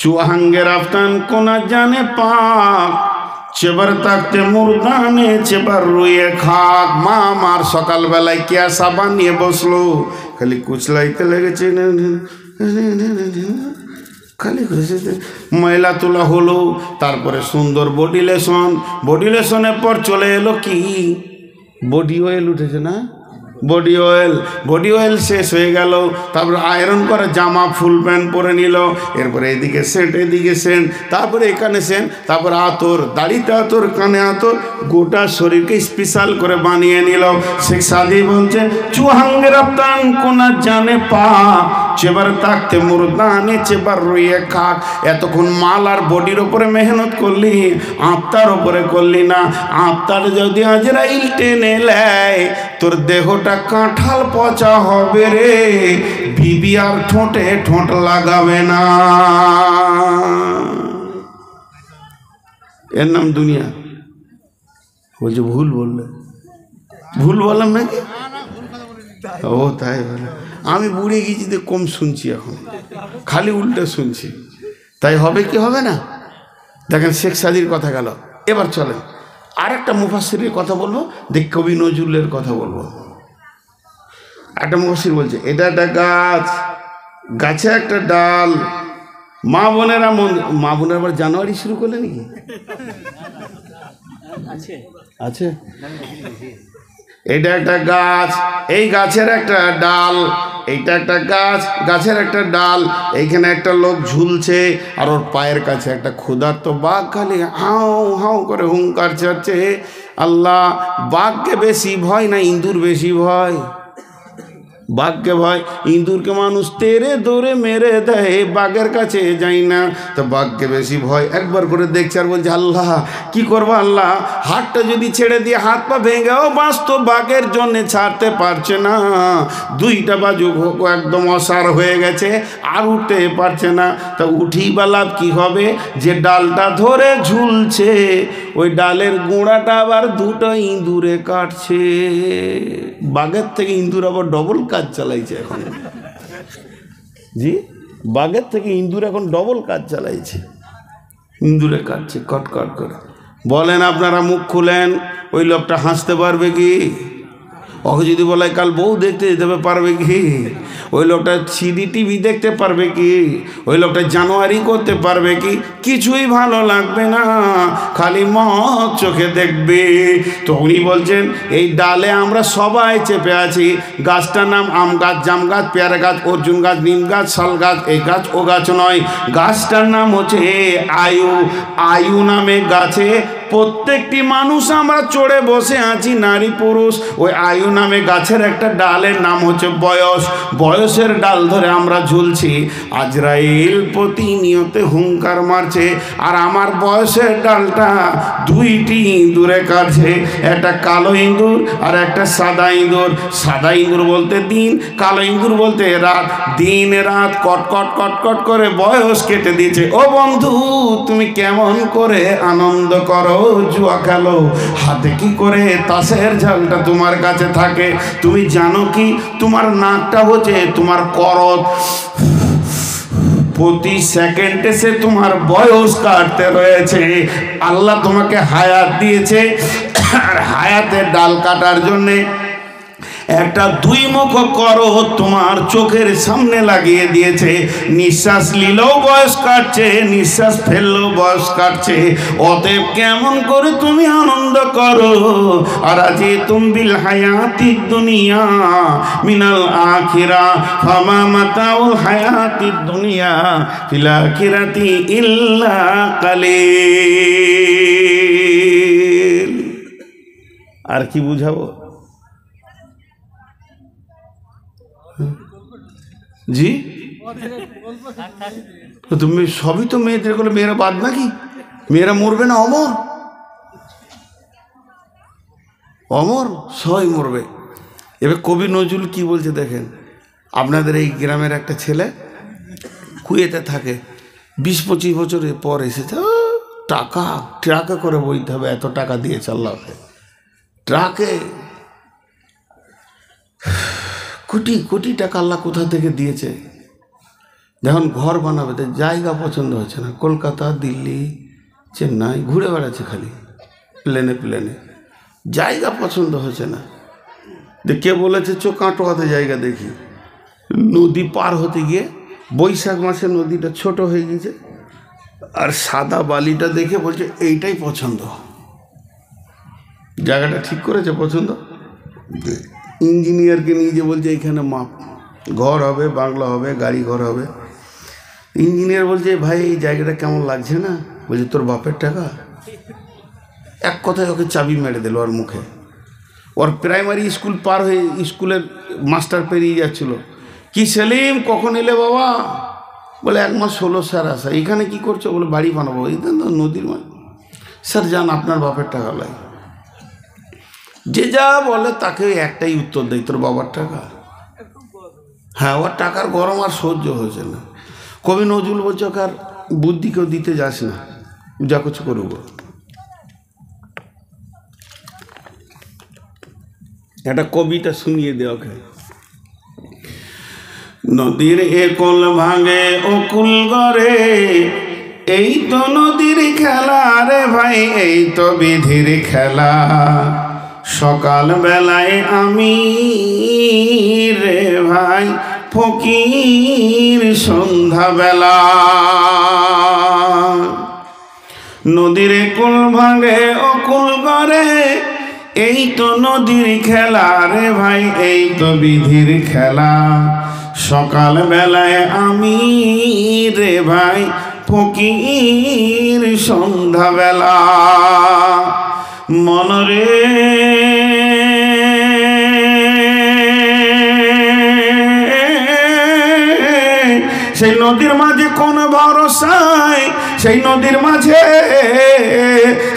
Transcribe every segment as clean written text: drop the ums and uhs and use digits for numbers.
चुहंगे रफ्तान को न जाने पाक চেবার থাকতে মুরদানে চেবার রুয়ে খাক। মা আমার সকালবেলায় কিয়া সাবান নিয়ে বসলো, খালি কুচলাইতে লেগেছে, খালি ময়লা তোলা হলো। তারপরে সুন্দর বডি লেশনের পর চলে এলো কি বডি অয়েল উঠেছে না, বডি অয়েল শেষ হয়ে গেল। তারপরে আয়রন করে জামা ফুল প্যান্ট পরে নিল, এরপরে এদিকে সেন্ট, তারপরে এখানে সেন্ট, তারপরে আতর, দাড়িতে আতর, কানে আতর, গোটা শরীরকে স্পেশাল করে বানিয়ে নিল। শেখ সাদি বলছে চুহাঙ্গে রপ্তান কোনা জানে পা চেবার থাকতে মুরদানে চেবার রইয়ে খাক। এতক্ষণ মাল আর বডির ওপরে মেহনত করলি, আত্মার ওপরে করলি না। আত্মার যদি আজরাইল টেনে নেয় তোর দেহটা কাঁঠাল পচা হবে রে, বিবি আর ঠোঁটে ঠোঁট লাগাবে না। এর নাম দুনিয়া। বলছে ভুল বললাম নাকি? ও তাই বলে, আমি বুড়ে গেছি তো কম শুনছি, এখন খালি উল্টে শুনছি। তাই হবে কি হবে না? দেখেন শেখ সাদির কথা গেল, এবার চলেন আরেকটা মুফাসসিরের কথা বলবো, দেখ কবি নজরুলের কথা বলবো। একটা মুফাসসির বলছে এটা একটা গাছে একটা ডাল। মা বোনেরা আবার জানুয়ারি শুরু করলে নাকি? আছে এটা একটা গাছ, এই গাছের একটা ডাল, এইটা একটা গাছের একটা ডাল, এইখানে একটা লোক ঝুলছে, আর ওর পায়ের কাছে একটা ক্ষুধার্ত বাঘ খালি হাউ হাউ করে হুঙ্কার ছাড়ছে। আল্লাহ, বাঘকে বেশি ভয় না ইঁদুর বেশি ভয়? বাঘকে ভয়, ইঁদুরকে মানুষ তেরে দৌড়ে মেরে দেয়, বাঘের কাছে যাই না। তো বাঘকে বেশি ভয়। একবার করে দেখছে আর বলছে আল্লাহ কি করবো আল্লাহ, হাতটা যদি ছেড়ে দিয়ে হাত পা ভেঙেও বাঁচত, বাঘের জন্যে ছাড়তে পারছে না। দুইটা বাজু একদম অসার হয়ে গেছে, আর উঠতে পারছে না। তা উঠি বা লাভ কি হবে? যে ডালটা ধরে ঝুলছে ওই ডালের গোড়াটা আবার দুটো ইঁদুরে কাটছে। বাঘের থেকে ইঁদুর আবার ডবল কাজ চালাইছে এখন। জি, বাঘের থেকে ইঁদুর এখন ডবল কাজ চালাইছে, ইঁদুরে কাটছে কটকট করে। বলেন আপনারা মুখ খুলেন, ওই লোকটা হাসতে পারবে কি? ওকে যদি বলে কাল বউ দেখতে যেতে পারবে কি? ওই লোকটা সিডি টিভি দেখতে পারবে কি? ওই লোকটা জানুয়ারি করতে পারবে কি? কিছুই ভালো লাগবে না, খালি মদ চোখে দেখবে। তো উনি বলছেন এই ডালে আমরা সবাই চেপে আছি। গাছটার নাম আম গাছ, জাম গাছ, পেয়ারা গাছ, অর্জুন গাছ, নিম গাছ, শাল গাছ, এই গাছ ও গাছ নয়। গাছটার নাম হচ্ছে আয়ু নামে গাছে প্রত্যেকটি মানুষ আমরা চড়ে বসে আছি, নারী পুরুষ। ওই আয়ু নামে গাছের একটা ডালের নাম হচ্ছে বয়সের ডাল ধরে আমরা ঝুলছি। আজরাইল প্রতিনিয়ত হুঙ্কার মারছে, আর আমার বয়সের ডালটা দুইটি ইঁদুরে কাটছে, একটা কালো ইঁদুর আর একটা সাদা ইঁদুর। সাদা ইঁদুর বলতে দিন, কালো ইঁদুর বলতে রাত। দিন রাত কটকট কটকট করে বয়স কেটে দিয়েছে। ও বন্ধু, তুমি কেমন করে আনন্দ করো, জুয়া খেলো, হাতে কি করে তাসের ঝালটা তোমার কাছে থাকে? তুমি জানো কি তোমার নাকটা হচ্ছে তোমার করত, প্রতি সেকেন্ডে সে তোমার বয়স কাটতে রয়েছে। আল্লাহ তোমাকে হায়াত দিয়েছে, আর হায়াতের ডাল কাটার জন্যে একটা দুই মুখ করো তোমার চোখের সামনে লাগিয়ে দিয়েছে। নিঃশ্বাস নিলেও বয়স কাটছে, নিঃশ্বাস ফেললেও বয়স কাটছে। অতএব কেমন করে তুমি আনন্দ করো। আর আজি তুম বিল হায়াতি দুনিয়া মিনাল আখিরা ফামা মাতাউল হায়াতি দুনিয়া ফিল আখিরাতি ইল্লা কালিল। আর কি বুঝাবো? জি, তুমি সবই তো মেয়েদের বলে, মেয়েরা বাদ নাকি? মেয়েরা মরবে না? অমর সবাই মরবে। এবার কবি নজরুল কি বলছে দেখেন। আপনাদের এই গ্রামের একটা ছেলে কুয়েতে থাকে, 20-25 বছরের পর এসেছে। ট্রাকে করে বইতে হবে, এত টাকা দিয়েছে আল্লাহকে। ট্রাকে কোটি কোটি টাকা আল্লাহ কোথা থেকে দিয়েছে। যখন ঘর বানাবে তো জায়গা পছন্দ হচ্ছে না, কলকাতা, দিল্লি, চেন্নাই ঘুরে বেড়াচ্ছে খালি প্লেনে প্লেনে, জায়গা পছন্দ হচ্ছে না। কে বলেছে কাটোয়াতে জায়গা দেখি, নদী পার হতে গিয়ে বৈশাখ মাসে নদীটা ছোট হয়ে গেছে, আর সাদা বালিটা দেখে বলছে এইটাই পছন্দ। জায়গাটা ঠিক করেছে পছন্দ, ইঞ্জিনিয়ারকে নিয়ে যে বলছে এখানে মাপ, ঘর হবে, বাংলা হবে, গাড়ি ঘর হবে। ইঞ্জিনিয়ার বলছে ভাই এই জায়গাটা কেমন লাগছে না? বলছে তোর বাপের টাকা। এক কথায় ওকে চাবি মেরে দিল ওর মুখে। ওর প্রাইমারি স্কুল পার হয়ে স্কুলের মাস্টার পেরিয়ে যাচ্ছিল, কি সেলিম কখন এলে বাবা? বলে 1 মাস হলো স্যার আসা। এখানে কি করছো? বলে বাড়ি বানাবো। এই তো নদীর মাছ। স্যার যান, আপনার বাপের টাকা লাগে। যে যা বলে তাকে একটাই উত্তর দেয়, তোর বাবার টাকা। হ্যাঁ, ওর টাকার গরম আর সহ্য হয়েছে না। কবি নজরুল বলছে ওকে আর বুদ্ধি কেউ দিতে যাস না, যা কিছু করব। একটা কবিতা শুনিয়ে দে ওকে। নদীর একল ভাঙে অকুল গড়ে, এই তো নদীর খেলা রে ভাই, এই তো বিধির খেলা। সকাল বেলায় আমি রে ভাই ফকির, সন্ধ্যা বেলা। নদীর কুল ভাঙে অকুল গড়ে, এই তো নদীর খেলা রে ভাই, এই তো বিধির খেলা। সকাল বেলায় আমি রে ভাই ফকির, সন্ধ্যা বেলা। মনরে সেই নদীর মাঝে কোন ভরসায়, সেই নদর মাঝে,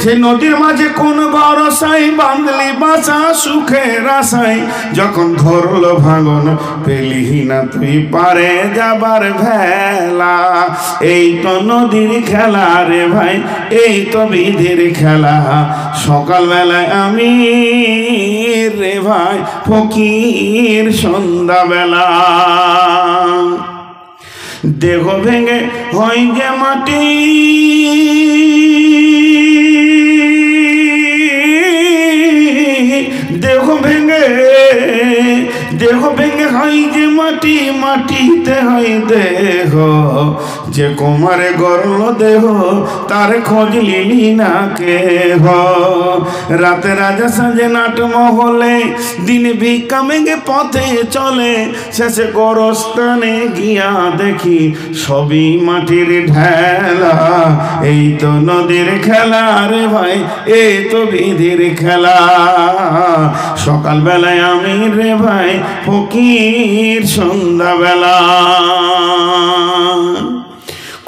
সেই নদীর মাঝে কোন ভরসায় বাঁধলি বাঁচা সুখের আশায়। যখন ধরলো ভাঙন পেলি না তুই পারে যাবার ভেলা। এই তো নদীর খেলা রে ভাই, এই তো বিধির খেলা। সকালবেলায় আমি রে ভাই ফকির, সন্ধ্যাবেলা। দেহ ভেঙে হয় যে মাটি, দেহ ভেঙে, দেহ ভেঙে হয় যে মাটি, মাটিতে হয় দেহ। যে কুমারে গড়ল দেহ তার খোঁজ লিলি না কেহ। রাতে রাজা সাজে নাট মহলে, দিন ভিক্ষা মেঘে পথে চলে। শেষে গোরস্থানে গিয়া দেখি সবই মাটির ঢেলা। এই তো নদীর খেলা রে ভাই, এই তো বিধির খেলা। সকালবেলায় আমি রে ভাই ফকির, সন্ধ্যাবেলা।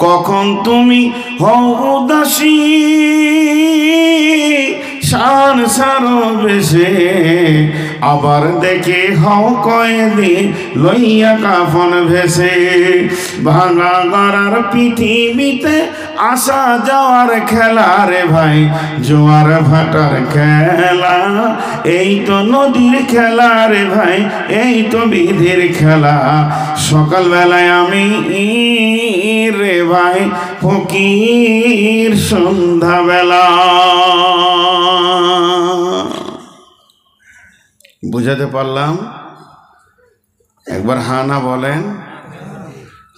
কখন তুমি হও উদাসী শান সারো বেশে, আবার দেখে হও কয়েদি লইয়া কাফন ভেসে। ভাঙা গড়ার পৃথিবীতে আসা যাওয়ার খেলা রে ভাই, জোয়ার ভাটার খেলা। এই তো নদীর খেলা রে ভাই, এই তো বিধির খেলা। সকালবেলায় আমি রে ভাই ফকির, সন্ধ্যাবেলা। বুঝাতে পারলাম? একবার হা না বলেন।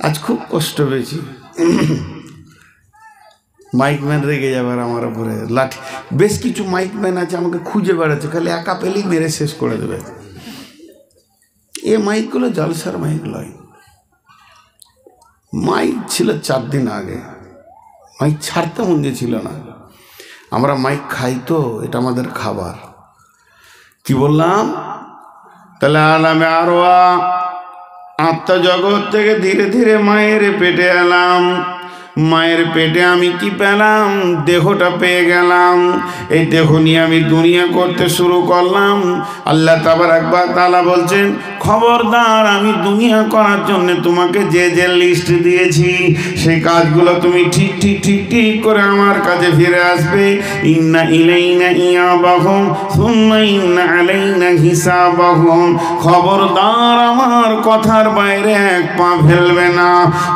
আজ খুব কষ্ট পেয়েছি। মাইকম্যান রেগে যাবার আমার উপরে, লাঠি। বেশ কিছু মাইকম্যান আছে আমাকে খুঁজে বেড়াচ্ছে, খালি একা পেলেই মেরে শেষ করে দেবে। এ মাইকগুলো জলসার মাইক নয়। মাইক ছিল 4 দিন আগে, মাইক ছাড়তে মন ছিল না। আমরা মাইক খাই তো, এটা আমাদের খাবার। কি বললাম? তাহলে আলামে আরওয়া, আত্মজগৎ থেকে ধীরে ধীরে মায়ের পেটে এলাম। মায়ের পেটে আমি কি পেলাম? দেহটা পেয়ে গেলাম। এই দেহ নিয়ে আমি দুনিয়া করতে শুরু করলাম। আল্লাহ তাবারক ওয়া তাআলা বলছেন, খবরদার, আমি দুনিয়া করার জন্য তোমাকে যে যে লিস্ট দিয়েছি সেই কাজগুলো তুমি ঠিক ঠিক ঠিক ঠিক করে আমার কাছে ফিরে আসবে। ইন্না ইলাইনা ইয়াবাহুম সুম্মা ইন্না আলাইনা হিসাবাহুম। খবরদার, আমার কথার বাইরে এক পা ফেলবে না।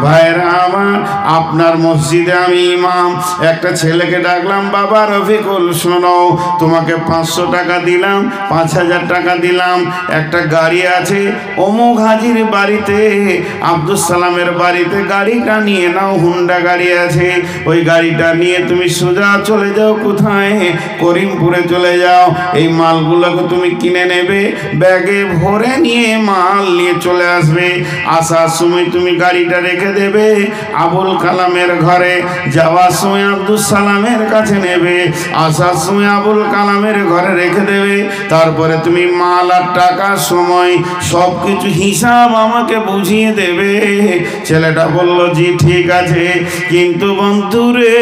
ভাইরা আমার, আপনার মসজিদে আমি ইমাম, একটা ছেলেকে ডাকলাম, বাবা রফিকুল শোনো, তোমাকে 500 টাকা দিলাম, 5000 টাকা দিলাম, একটা গাড়ি আছে অমুক হাজির বাড়িতে, আব্দুল সালামের বাড়িতে, গাড়িটা নিয়ে নাও, হুন্ডা গাড়ি আছে, ওই গাড়িটা নিয়ে তুমি সোজা চলে যাও কোথায়? করিমপুরে চলে যাও। এই মালগুলোকে তুমি কিনে নেবে, ব্যাগে ভরে নিয়ে মাল নিয়ে চলে আসবে। আসার সময় তুমি গাড়িটা রেখে দেবে আবুল কালামের ঘরে, যাওয়ার সময় আব্দুল সালামের কাছে নেবে, আসার সময় আবুল কালামের ঘরে রেখে দেবে। তারপরে তুমি মাল আর টাকার সময় সব কিছু হিসাব আমাকে বুঝিয়ে দেবে। ছেলেটা বলল, জি ঠিক আছে, কিন্তু বন্ধুরে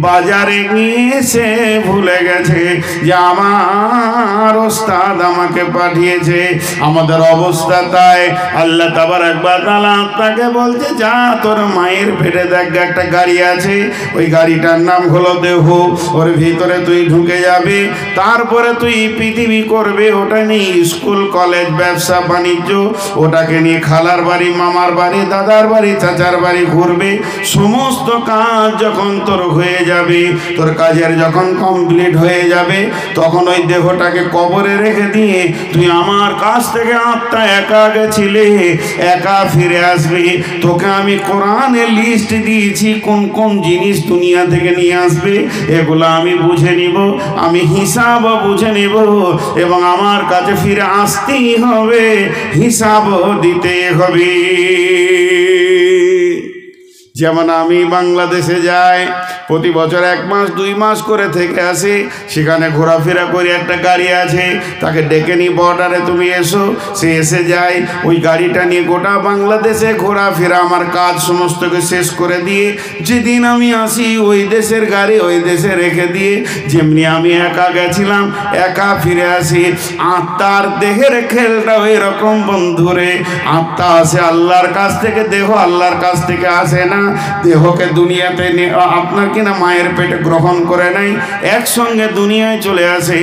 বাজারে গিয়ে সে ভুলে গেছে যে আমার ওস্তাদ আমাকে পাঠিয়েছে। আমাদের অবস্থা তাই। আল্লাহ তাবারক ওয়া তাআলা তাকে বলছে, যা তোর মায়ের পেটে দেখ একটা গাড়ি আছে, ওই গাড়িটার নাম হলো দেহ, ওর ভিতরে তুই ঢুকে যাবে, তারপরে তুই পৃথিবী করবে। ওটা নিয়ে স্কুল কলেজ ব্যবসা বাণিজ্য, ওটাকে নিয়ে খালার বাড়ি মামার বাড়ি দাদার বাড়ি চাচার বাড়ি ঘুরবে। সমস্ত কাজ যখন তোর হয়ে যাবে, তোর কাজের যখন কমপ্লিট হয়ে যাবে, তখন ওই দেহটাকে কবরে রেখে দিয়ে তুই আমার কাছ থেকে আত্মা একা গেছিলে, একা ফিরে আসবে। তোকে আমি কোরআনে লিস্ট দিয়েছি কোন কোন জিনিস দুনিয়া থেকে নিয়ে আসবে, এগুলো আমি বুঝে নিব, আমি হিসাব বুঝে নিব, এবং আমার কাছে ফিরে আসতেই হবে, হিসাব দিতে হবে। যেমন আমি বাংলাদেশে যাই, প্রতি বছর 1 মাস 2 মাস করে থেকে আসি, সেখানে ঘোরাফেরা করে একটা গাড়ি আছে, তাকে ডেকে নিই, বর্ডারে তুমি এসো, সে এসে যায়, ওই গাড়িটা নিয়ে গোটা বাংলাদেশে ঘোরাফেরা আমার কাজ সমস্তকে শেষ করে দিয়ে যেদিন আমি আসি, ওই দেশের গাড়ি ওই দেশে রেখে দিয়ে যেমনি আমি একা গেছিলাম একা ফিরে আসি। আত্মার দেহের খেলটা ওই রকম বন্ধুরে। আত্মা আসে আল্লাহর কাছ থেকে, দেহ আল্লাহর কাছ থেকে আসে না। দেহকে দুনিয়াতে আপনার কিনা মায়ের পেটে গ্রহণ করে নাই, একসঙ্গে দুনিয়ায় চলে আসে,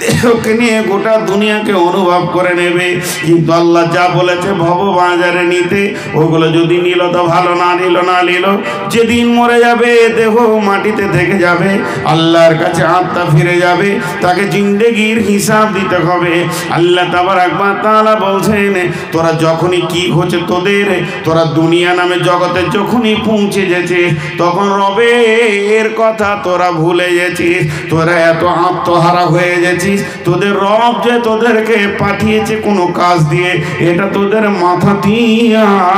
দেহকে নিয়ে গোটা দুনিয়াকে অনুভব করে নেবে। কিন্তু আল্লাহ যা বলেছে ভববাজারে নিতে, ওগুলো যদি নিল তো ভালো, না নিল না নিল, যেদিন মরে যাবে দেহ মাটিতে থেকে যাবে, আল্লাহর কাছে আত্মা ফিরে যাবে, তাকে জিন্দেগির হিসাব দিতে হবে। আল্লাহ তাবারক ওয়া তাআলা বলছেন, তোরা যখনই কি হচ্ছে তোদের, তোরা দুনিয়া নামে জগতে যখনই পৌঁছে গেছিস, তখন রবের কথা তোরা ভুলে গেছিস, তোরা এত আত্মহারা হয়ে গেছিস। তোদের রব যে তোদেরকে পাঠিয়েছে কোনো কাজ দিয়ে, এটা তোদের মাথাতেই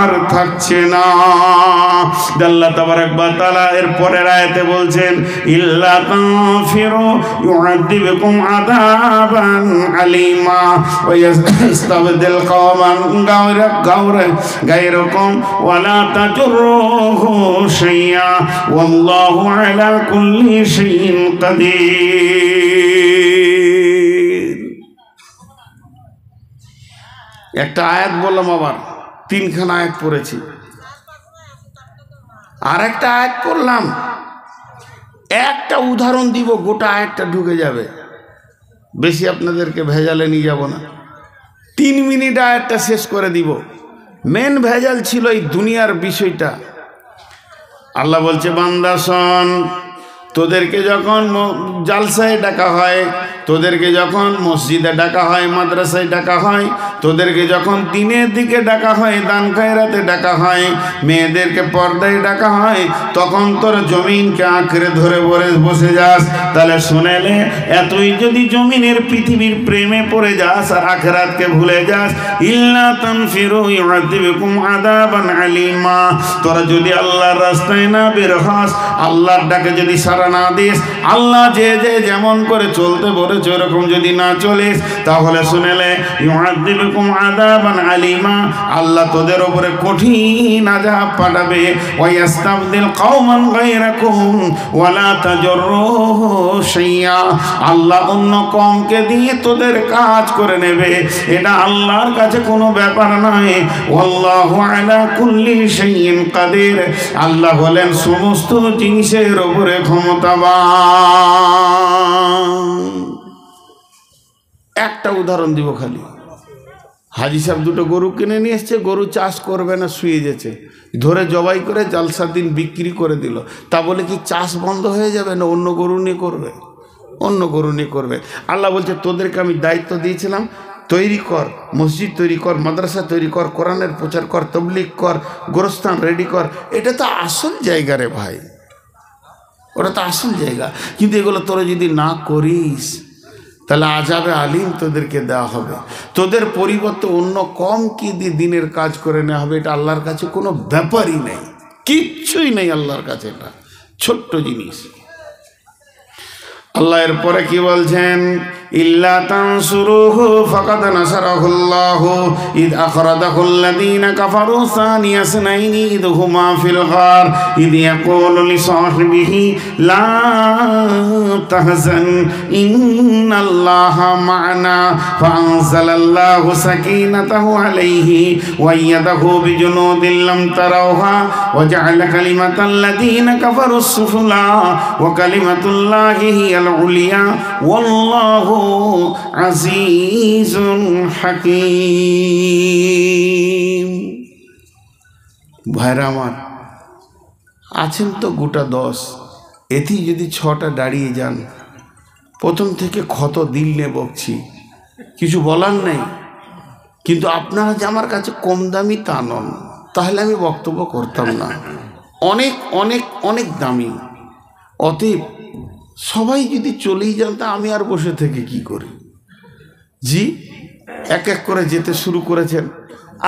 আর থাকছে না। আল্লাহ তাবারক ওয়া তাআলা এর পরের আয়াতে বলছেন, ইল্লা তাগফিরু ইউআযিবকুম আযাবান আলীমা ওয়া ইস্তাবদিল কওমান গায়রাকুম ওয়া লা তাজুরুহু শাইআ ওয়াল্লাহু আলা কুল্লি শাইইন কাদির। একটা আয়াত বললাম, আবার 3খানা আয়াত পড়েছি, আর একটা আয়াত পড়লাম, একটা উদাহরণ দিব, গোটা আয়াতটা ঢুকে যাবে, বেশি আপনাদেরকে ভেজালে নিয়ে যাব না। 3 মিনিট আয়াতটা শেষ করে দিব। মেন ভেজাল ছিল এই দুনিয়ার বিষয়টা। আল্লাহ বলছে, বান্দা শোন, তোদেরকে যখন জালসায় ডাকা হয়, তোদেরকে যখন মসজিদে ডাকা হয়, মাদ্রাসায় ডাকা হয়, তোদেরকে যখন দিনের দিকে ডাকা হয়, দান খায়রাতে ডাকা হয়, মেয়েদেরকে পর্দায় ডাকা হয়, তখন তোর জমিনকে আঁকড়ে ধরে বসে যাস। তাহলে শুনেলে, এতই যদি জমিনের পৃথিবীর প্রেমে পড়ে যাস আর আখিরাতকে ভুলে যাস, ইল্লা তানফিরু ইউআযিবকুম আযাবান আলীমা, তোরা যদি আল্লাহর রাস্তায় না বের হস, আল্লাহর ডাকে যদি সাড়া না দিস, আল্লাহ যে যেমন করে চলতে বলে করেছো এরকম যদি না চলিস তাহলে শুনেলে ইউআযিবুকুম আযাবান আলিমা, আল্লাহ তোদের উপরে কঠিন আযাব পাঠাবে। ওয়া ইস্তাবদিল কওমান গায়রাকুম ওয়া লা তাজরুহু শাইয়্যা, আল্লাহ অন্য কওমকে দিয়ে তোদের কাজ করে নেবে, এটা আল্লাহর কাছে কোনো ব্যাপার নয়। আল্লাহু আলা কুল্লি শাইইন কাদির, আল্লাহ বলেন সমস্ত জিনিসের উপরে ক্ষমতাবান। একটা উদাহরণ দিব খালি। হাজি সাহেব দুটো গরু কিনে নিয়ে এসছে, গরু চাষ করবে না, শুয়ে যেছে, ধরে জবাই করে জালসার দিন বিক্রি করে দিল। তা বলে কি চাষ বন্ধ হয়ে যাবে? না, অন্য গরু নিয়ে করবে, অন্য গরু নিয়ে করবে। আল্লাহ বলছে তোদেরকে আমি দায়িত্ব দিয়েছিলাম, তৈরি কর, মসজিদ তৈরি কর, মাদ্রাসা তৈরি কর, কোরআনের প্রচার কর, তবলিগ কর, গোরস্থান রেডি কর। এটা তো আসল জায়গা রে ভাই, ওটা তো আসল জায়গা। কিন্তু এগুলো তোরা যদি না করিস তাহলে আযাবে আলিম তোদেরকে দেওয়া হবে। তোদের পরিবর্তে অন্য কম কি দিয়ে দিনের কাজ করে নেওয়া হবে, এটা আল্লাহর কাছে কোনো ব্যাপারই নেই, কিচ্ছুই নেই আল্লাহর কাছে, এটা ছোট্ট জিনিস। আল্লাহ এরপরে কি বলছেন? ইল্লা তানসুরুহু ফাকাদ নাসারাহুল্লাহু ইদ আখরাজাহুল্লাযীনা কাফারু সানিয়া ইসনাইনি ইদ হুমা ফিল গার ইদ ইয়াকুলু লিসাহিবিহি লা তাহজান ইন্নাল্লাহা মা'না ফাআনজালাল্লাহু সাকিনাতাহু আলাইহি ওয়া আইয়াদাহু বিজুনুদিন লাম তারাওহা ওয়া জা'আলা কালিমাতাল্লাযীনা কাফারুস সুফলা ওয়া কালিমাতুল্লাহি হিয়াল উলিয়া ওয়াল্লাহু আজিজুন হাকিম। ভাইরা আমার, আছেন তো গোটা 10, এতেই যদি 6টা দাঁড়িয়ে যান, প্রথম থেকে ক্ষত দিলে বকছি, কিছু বলার নেই। কিন্তু আপনারা যে আমার কাছে কম দামি তা নন, তাহলে আমি বক্তব্য করতাম না। অনেক অনেক অনেক দামি। অতএব সবাই যদি চলেই যান তা আমি আর বসে থেকে কি করি? জি, এক এক করে যেতে শুরু করেছেন।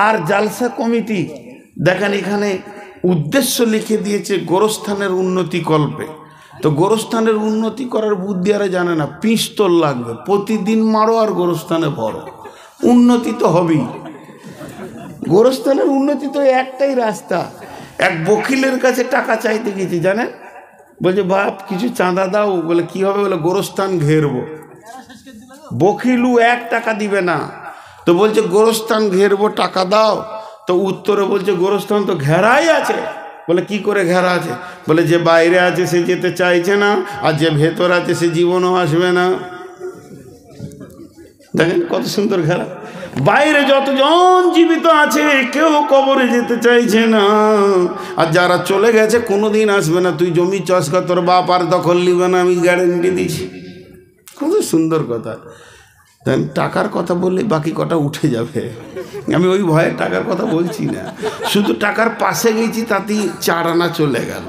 আর জালসা কমিটি দেখেন এখানে উদ্দেশ্য লিখে দিয়েছে গোরস্থানের উন্নতি কল্পে। তো গোরস্থানের উন্নতি করার বুদ্ধি আর জানে না, পিস্তল লাগবে, প্রতিদিন মারো আর গোরস্থানে ভরো, উন্নতি তো হবেই। গোরস্থানের উন্নতি তো একটাই রাস্তা। এক বকিলের কাছে টাকা চাইতে গেছি, জানেন, বলছে বাপ কিছু চাঁদা দাও। বলে কি হবে? বলে গোরস্থান ঘেরবো। বকিলু 1 টাকা দিবে না, তো বলছে গোরস্থান ঘেরবো, টাকা দাও। তো উত্তরে বলছে গোরস্থান তো ঘেরাই আছে। বলে কি করে ঘেরা আছে? বলে যে বাইরে আছে সে যেতে চাইছে না, আর যে ভেতর আছে সে জীবনও আসবে না। দেখেন কত সুন্দর ঘেরা। বাইরে যতজন জীবিত আছে কেউ কবরে যেতে চাইছে না, আর যারা চলে গেছে কোনোদিন আসবে না। তুই জমি চাষ কর, তোর বাপ আর দখল নিবে না, আমি গ্যারেন্টি দিচ্ছি। কত সুন্দর কথা। দেন টাকার কথা বললে বাকি কটা উঠে যাবে, আমি ওই ভয়ে টাকার কথা বলছি না। শুধু টাকার পাশে গেছি তাতেই 4 আনা চলে গেল।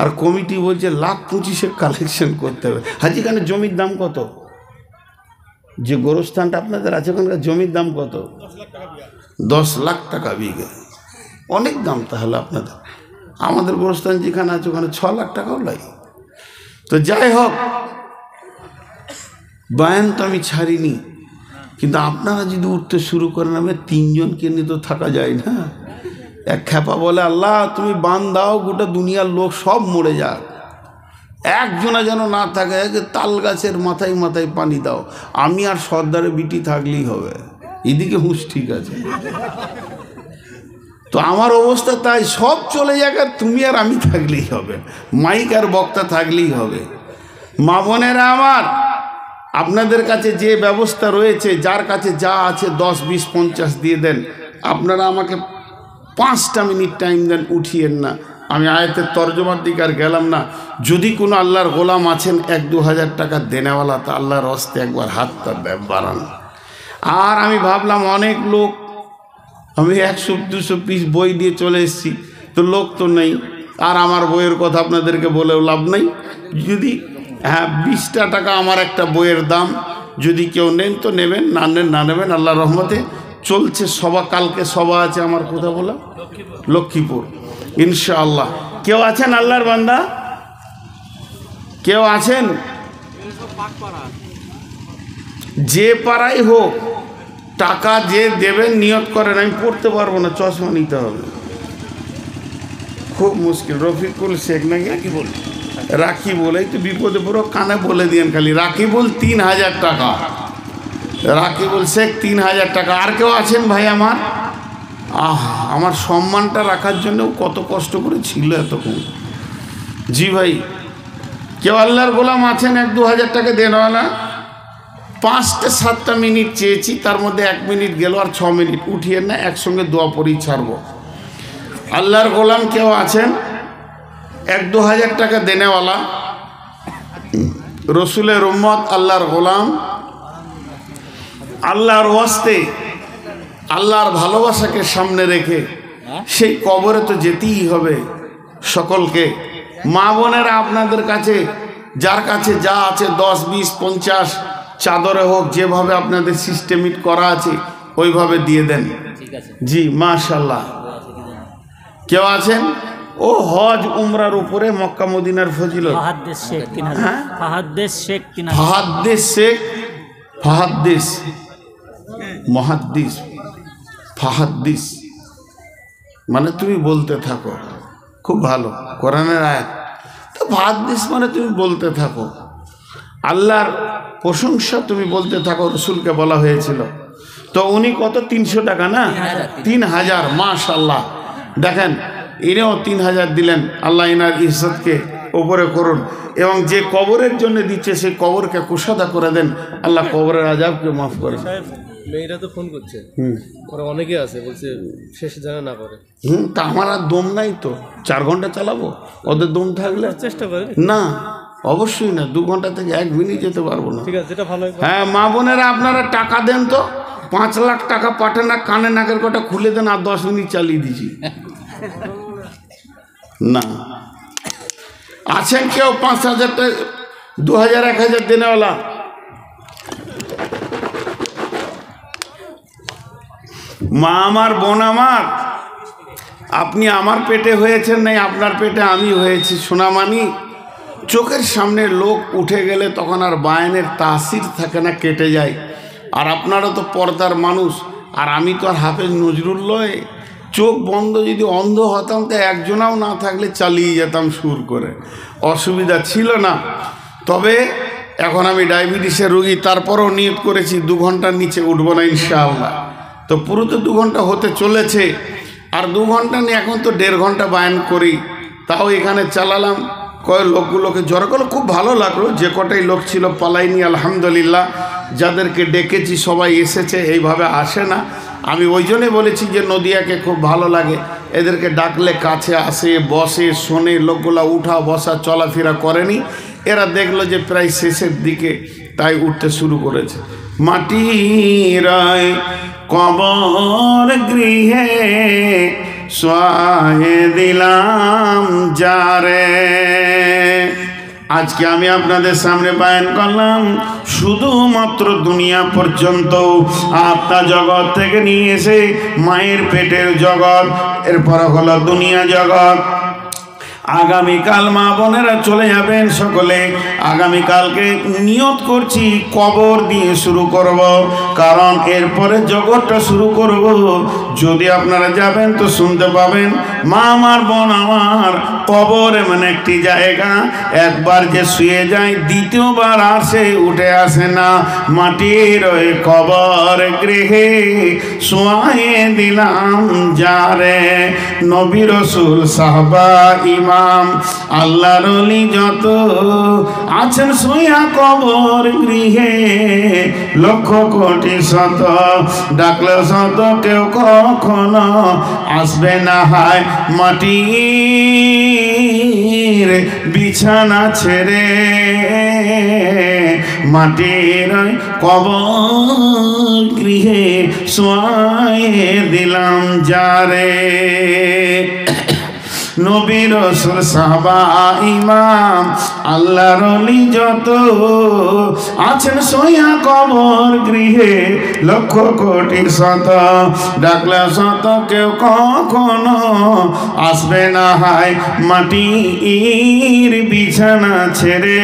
আর কমিটি বলছে 1,25,000 কালেকশন করতে হবে। হাজি খানে জমির দাম কত? যে গোরস্থানটা আপনাদের আছে ওখানকার জমির দাম কত? 10 লাখ টাকা বিঘা। অনেক দাম তাহলে আপনাদের। আমাদের গোরস্থান যেখানে আছে ওখানে 6 লাখ টাকাও লাগে। তো যাই হোক, বয়ান তো আমি ছাড়িনি, কিন্তু আপনারা যদি উঠতে শুরু করেন, আমি 3 জনকে নিয়ে তো থাকা যায় না। এক খেপা বলে আল্লাহ তুমি বান দাও, গোটা দুনিয়ার লোক সব মরে যাক, একজনা যেন না থাকে। তাল গাছের মাথায় মাথায় পানি দাও, আমি আর সর্দারের বিটি থাকলেই হবে। এদিকে হুঁশ ঠিক আছে। তো আমার অবস্থা তাই, সব চলে যাক আর তুমি আর আমি থাকলেই হবে, মাইক আর বক্তা থাকলেই হবে। মা বোনেরা আমার, আপনাদের কাছে যে ব্যবস্থা রয়েছে, যার কাছে যা আছে 10, 20, 50 দিয়ে দেন। আপনারা আমাকে 5টা মিনিট টাইম দেন, উঠিয়েন না। আমি আয়াতের তর্জমার দিকে আর গেলাম না। যদি কোনো আল্লাহর গোলাম আছেন 1-2 হাজার টাকা দেনেওয়ালা, তা আল্লাহর হস্তে একবার হাতটা বাড়ান। আর আমি ভাবলাম অনেক লোক, আমি 100-200 পিস বই দিয়ে চলে এসেছি, তো লোক তো নেই। আর আমার বইয়ের কথা আপনাদেরকে বলেও লাভ নেই। যদি 20টা টাকা আমার একটা বইয়ের দাম, যদি কেউ নেন তো নেবেন, না নেন না নেবেন। আল্লাহর রহমতে চলছে সভা, কালকে সভা আছে আমার, কথা বলা লক্ষ্মীপুর ইনশাআল্লাহ। কেউ আছেন আল্লাহর বান্দা? কেউ আছেন? যে পাড়াই হোক, টাকা যে দেবেন নিয়ত করেন আমি পড়তে পারবো না, চশমা নিতে হবে। খুব মুশকিল। রফিকুল শেখ নাকি রাকিবুল, এই তো বিপদে পুরো কানে বলে দিয়েন খালি রাকিবুল 3000 টাকা, রাকিবুল শেখ 3000 টাকা। আর কেউ আছেন ভাই আমার? আমার সম্মানটা রাখার জন্য কত কষ্ট করে ছিল এতক্ষণ। জি ভাই, কেউ আল্লাহর গোলাম আছেন 1-2 হাজার টাকা দেনওয়ালা? 5-7টা মিনিট চেয়েছি, তার মধ্যে 1 মিনিট গেল, আর 6 মিনিট উঠিয়ে না, একসঙ্গে দোয়া পড়ি ছাড়বো। আল্লাহর গোলাম কেউ আছেন 1-2 হাজার টাকা দেনেওয়ালা? রসুলের উম্মত, আল্লাহর গোলাম, আল্লাহর ওয়াস্তে, আল্লাহর ভালোবাসাকে সামনে রেখে সেই কবরে তো যেতেই হবে সকলকে। মা বোনেরা আপনাদের কাছে, যার কাছে যা আছে 10, 20, 50 চাদরে হোক, যেভাবে আপনাদের সিস্টেমিক করা আছে ওইভাবে দিয়ে দেন। জি মাশাআল্লাহ। কেউ আছেন? ও হজ উমরার উপরে মক্কা মদিনার ফজিলত। ফাহাদ্দিস শেখ 3000। ফাহাদ্দিস শেখ 3000। ফাহাদ্দিস শেখ, ফাহাদ্দিস মুহাদ্দিস, ফাহাদ্দিস মানে তুমি বলতে থাকো, খুব ভালো কোরআনের আয়াত। তো ফাহাদ্দিস মানে তুমি বলতে থাকো, আল্লাহর প্রশংসা তুমি বলতে থাকো, রসুলকে বলা হয়েছিল। তো উনি কত? 300 টাকা না? 3000। মাশাআল্লাহ। দেখেন ইনিও 3000 দিলেন। আল্লাহ ইনার ইজ্জতকে ওপরে করুন, এবং যে কবরের জন্য দিচ্ছে সেই কবরকে কুশাদা করে দেন। আল্লাহ কবরের আযাবকে মাফ করেন। মেয়েরা তো ফোন করছে, ওরা অনেকে আছে, বলছে শেষ যেন না করে। তা আমার আর দম নাই তো, 4 ঘন্টা চালাবো? ওদের দম থাকলে চেষ্টা করে না, অবশ্যই না। 2 ঘন্টা থেকে 1 মিনিট যেতে পারবো না। ঠিক আছে, যেটা ভালো হয়। হ্যাঁ মা বোনেরা, আপনারা টাকা দেন তো, 5 লাখ টাকা পাঠান, না কানে নাকের কটা খুলে দেন, আর 10 মিনিট চালিয়ে দিছি না। আছেন কেউ 5000 টাকা, 2000, 1000 দেনেওয়ালা? মা আমার, বোন আমার, আপনি আমার পেটে হয়েছেন, নাই আপনার পেটে আমি হয়েছি। সোনামানি, চোখের সামনে লোক উঠে গেলে তখন আর বায়ানের তাসির থাকে না, কেটে যায়। আর আপনারা তো পর্দার মানুষ, আর আমি তো আর হাফেজ নজরুল লয়। চোখ বন্ধ যদি অন্ধ হতাম তো একজনাও না থাকলে চালিয়ে যেতাম সুর করে, অসুবিধা ছিল না। তবে এখন আমি ডায়াবেটিসের রোগী, তারপরও নিয়ত করেছি 2 ঘন্টার নিচে উঠবো না ইনশাআল্লাহ। তো পুরো তো 2 ঘন্টা হতে চলেছে, আর 2 ঘন্টা নিয়ে এখন তো 1.5 ঘন্টা বায়ান করি। তাও এখানে চালালাম, কয় লোকগুলোকে জড়ো করলো, খুব ভালো লাগলো। যে কটাই লোক ছিল পালাইনি, আলহামদুলিল্লাহ। যাদেরকে ডেকেছি সবাই এসেছে, এইভাবে আসে না। আমি ওই জন্যে বলেছি যে নদিয়াকে খুব ভালো লাগে, এদেরকে ডাকলে কাছে আসে, বসে, শোনে। লোকগুলা উঠা বসা চলাফেরা করেনি, এরা দেখলো যে প্রায় শেষের দিকে, তাই উঠতে শুরু করেছে। মাটির কবর গৃহে সোয়ে দিলাম যারে। আজকে আমি আপনাদের সামনে বায়ান করলাম শুধুমাত্র দুনিয়া পর্যন্ত, আত্মা জগৎ থেকে নিয়ে এসে মায়ের পেটের জগৎ, এরপর হলো দুনিয়া জগৎ। আগামীকাল মা বোনেরা চলে যাবেন সকলে। আগামীকালকে নিয়ত করছি কবর দিয়ে শুরু করব, কারণ এরপরে জগৎটা শুরু করব। যদি আপনারা যাবেন তো শুনতে পাবেন, মা আমার, বোন আমার, কবর এমন একটি জায়গা, একবার যে শুয়ে যায় দ্বিতীয়বার আর সে উঠে আসে না। মাটির ওই কবর গৃহে শোয়ে দিলাম যারে। নবী রাসূল সাহাবা ইমাম আল্লাহর ওলি যত আছেন শুয়া কবর গৃহে, লক্ষ কোটি শত ডাকলে শত কেউ কখনো আসবে না। হায় মাটির বিছানা ছেড়ে, মাটির কবর গৃহে শোয়ে দিলাম যারে। নবী রাসূল সাহাবা ইমাম আল্লাহর ওলি যত আছেন সইয়া কবর গৃহে লক্ষ কোটি শত, ডাকলে শত কেউ কখনো আসবে না হায় মাটির বিছানা ছেড়ে,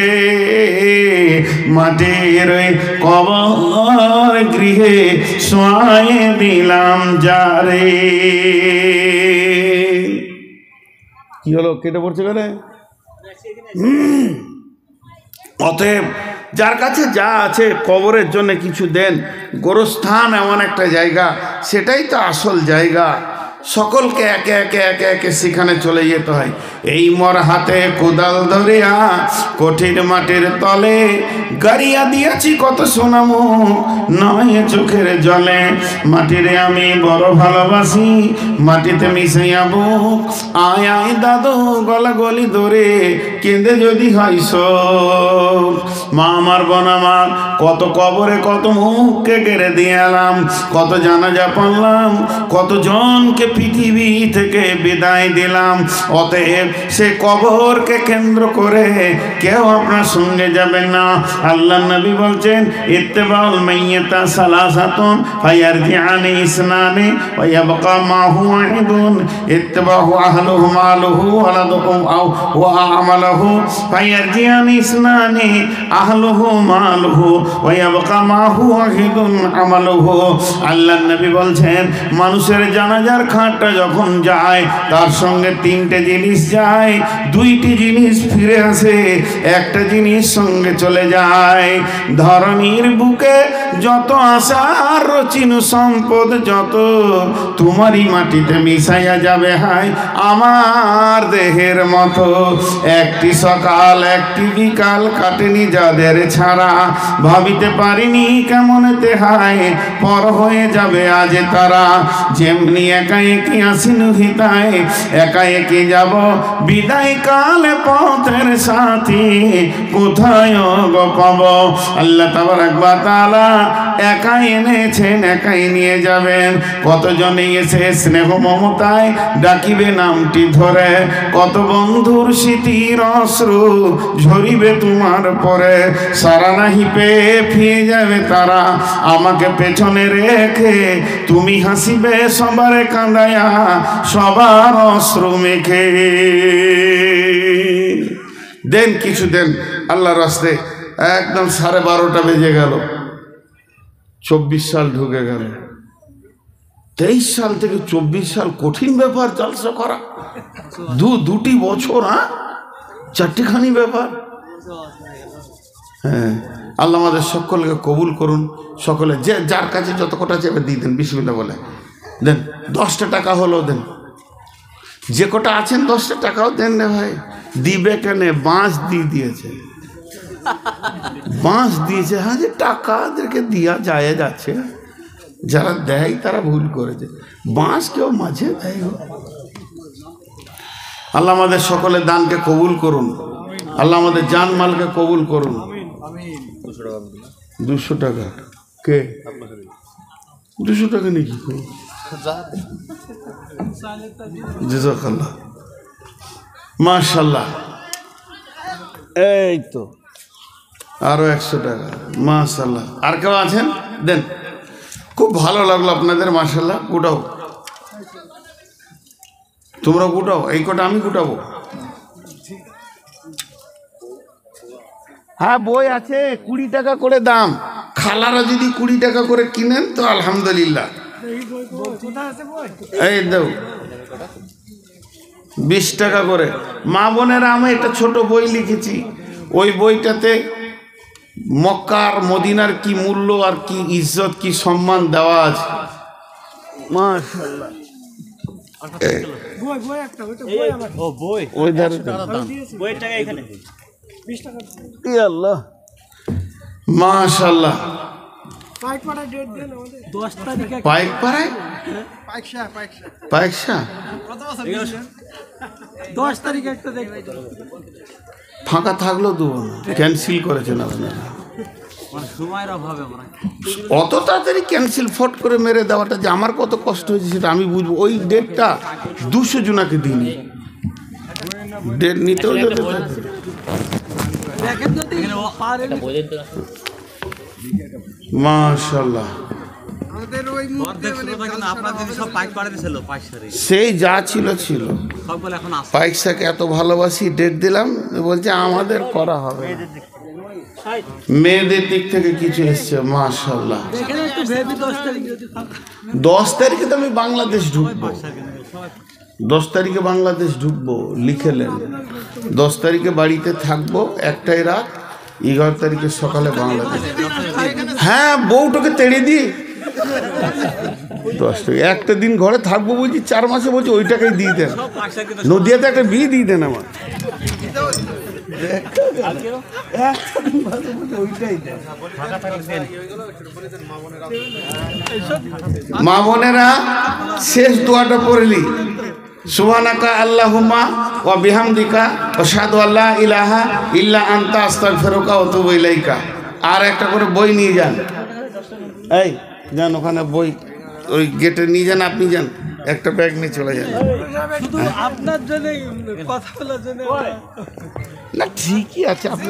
মাটির ওই কবর গৃহে শোয়ায়ে দিলাম যারে। কি হলো, কেটে পড়ছে কেন? অতএব যার কাছে যা আছে কবরের জন্য কিছু দেন। গোরস্থান এমন একটা জায়গা, সেটাই তো আসল জায়গা। সকলকে একে একে একে একে সেখানে চলে যেতে হয়। এই মর হাতে কোদাল ধরিয়া কঠিন মাটির তলে গাড়িয়া দিয়েছি কত সোনামু নয় চোখের জলে, মাটিরে আমি বড় ভালোবাসি মাটিতে মিশাইয়া বুক, আয় আয় দাদু গলা গলি ধরে কেঁদে যদি হয় শোক। মা আমার বোন আমার কত কবরে কত মুখকে কেড়ে দিয়ে এলাম, কত জানাজা পড়লাম, কত জনকে পৃথিবী থেকে বিদায় দিলাম। অতএব সে কবরকে কেন্দ্র করে কেউ আপনার সঙ্গে যাবেন না। আল্লাহ নবী বলছেন ইত্তেবাউল মাইয়িতা সালাসাতুন ফায়ারজিআনি ইসনানি ওয়া ইয়াবকা মাহু ওয়াহিদুন, ইত্তেবাহু আহলুহু মালুহু ওয়ালাদুহু ওয়া আমালুহু ফায়ারজিআনি ইসনানি আহলুহু মালুহু ওয়া ইয়াবকা মাহু ওয়াহিদুন আমালুহু। আল্লাহ নবী বলছেন মানুষের জানাজার খাটটা যখন যায় তার সঙ্গে তিনটে জিনিস যায়, দুইটি জিনিস ফিরে আসে, একটা জিনিস সঙ্গে চলে যায়। ধরণীর বুকে যত আশার রচিন সম্পদ যত তোমারই মাটিতে মিশাইয়া যাবে হায় আমার দেহের মতো। একটি সকাল একটি বিকাল কাটেনি যাদের ছাড়া, ভাবিতে পারিনি কেমনেতে হায় পর হয়ে যাবে আজ তারা। যেমনি একা একই আসিন হিতায় একা একই যাব বিদায় কালে পথের সাথী কোথায় গো পাব। আল্লাহ তাবারাক ওয়া তাআলা একাই এনেছেন একাই নিয়ে যাবেন। কতজনে এসে স্নেহ মমতায় ডাকিবে নামটি ধরে, কত বন্ধুর স্মৃতির অশ্রু ঝরিবে তোমার পরে। সারা নাহি পেয়ে ফিরে যাবে তারা আমাকে পেছনে রেখে, তুমি হাসিবে সবারে কাঁদায়া সবার অশ্রু মেখে। দেন কিছু দেন আল্লাহর রাস্তে। একদম 12:30 বেজে গেল, 24 সাল ঢুকে গেল। 23 সাল থেকে 24 সাল কঠিন ব্যাপার জলসা করা, দুটি বছর, 4টিখানি ব্যাপার। হ্যাঁ, আল্লাহ আমাদের সকলকে কবুল করুন। সকলে যে যার কাছে যত কটা চেপে দিয়ে দেন, বিসমিল্লাহ বলে দেন। 10টা টাকা হলো দেন, যে কটা আছেন 10টা টাকাও দেন না ভাই। দিবে কেন? বাঁশ দিয়ে দিয়েছে, বাঁশ দিয়েছে। হ্যাঁ, যে টাকাদেরকে দিয়া যায় যাচ্ছে, যারা দেয় তারা ভুল করেছে। বাঁশ কেউ মাঝে দেয়। আল্লাহ আমাদের সকলের দানকে কবুল করুন। আল্লাহ আমাদের জানমালকে কবুল করুন। 200 টাকা কে? 200 টাকা নাকি? জাযাকাল্লাহ, মাশাআল্লাহ। এই তো আরো 100 টাকা, মাশাআল্লাহ। আর কেউ আছেন? দেন। খুব ভালো লাগলো আপনাদের, মাশাআল্লাহ। গুটাও, তোমরা গুটাও, এই কটা আমি গুটাবো। হ্যাঁ, বই আছে 20 টাকা করে দাম। খালারা যদি 20 টাকা করে কিনেন তো আলহামদুলিল্লাহ। এই দাও 20 টাকা করে। মা বোনেরা, আমি একটা ছোট বই লিখেছি, ওই বইটাতে মক্কার মদিনার কি মূল্য আর কি ইজ্জত কি সম্মান দেওয়া আছে। মাশাআল্লাহ। মাশাআল্লাহ। পাইক পাড়ায় পাইকশা 10 তারিখে একটা ফাঁকা থাকলো তো ক্যান্সেল করেছেন আপনারা। সময়ের অভাবে অত তাড়াতাড়ি ক্যান্সেল ফট করে মেরে দেওয়াটা যে আমার কত কষ্ট হয়েছে সেটা আমি বুঝবো। ওই ডেটটা 200 জনাকে দিইনি, ডেট নিতেও যেতে থাকে। দেখেন যদি পারেন মাশাআল্লাহ, অর্ধেক ছিল না কিন্তু আপনার যদি সব পাইক পাড়ে দিছিল পাইসারি সেই যা ছিল ছিল। সবগুলো এখন আছে। পাইকসাকে এত ভালোবাসি, ডেট দিলাম, বলছে আমাদের করা হবে না। মেয়েদের দিক থেকে কিছু এসছে, মাশাআল্লাহ। এখানে একটু ভেবি 10 তারিখ যদি 10 তারিখে তো আমি বাংলাদেশ ঢুকবো, 10 তারিখে বাংলাদেশ ঢুকবো, লিখেলেন। 10 তারিখে বাড়িতে থাকবো, একটাই রাত, 11 তারিখে সকালে বাংলাদেশ। হ্যাঁ, বউটাকে তেড়ে দিয়ে 10 তারিখ একটা দিন ঘরে থাকবো বলছি, 4 মাসে বলছি ওই টাকাই দিয়ে দেন, নদিয়াতে একটা বিয়ে দিয়ে দেন আমার। মা বোনেরা, শেষ দোয়াটা পড়লি, সুবহানাকা আল্লাহুম্মা ওয়া বিহামদিকা আশহাদু আল্লা ইলাহা ইল্লা আনতা আস্তাগফিরুকা ওয়া আতুবু ইলাইকা। আর একটা করে বই নিয়ে যান, এই যান ওখানে বই ওই গেটে নিয়ে যান, আপনি যান, একটা ব্যাগ নিয়ে চলে যান। শুধু আপনার জন্য কথা বলার জন্য না ঠিকই আছে, আপনি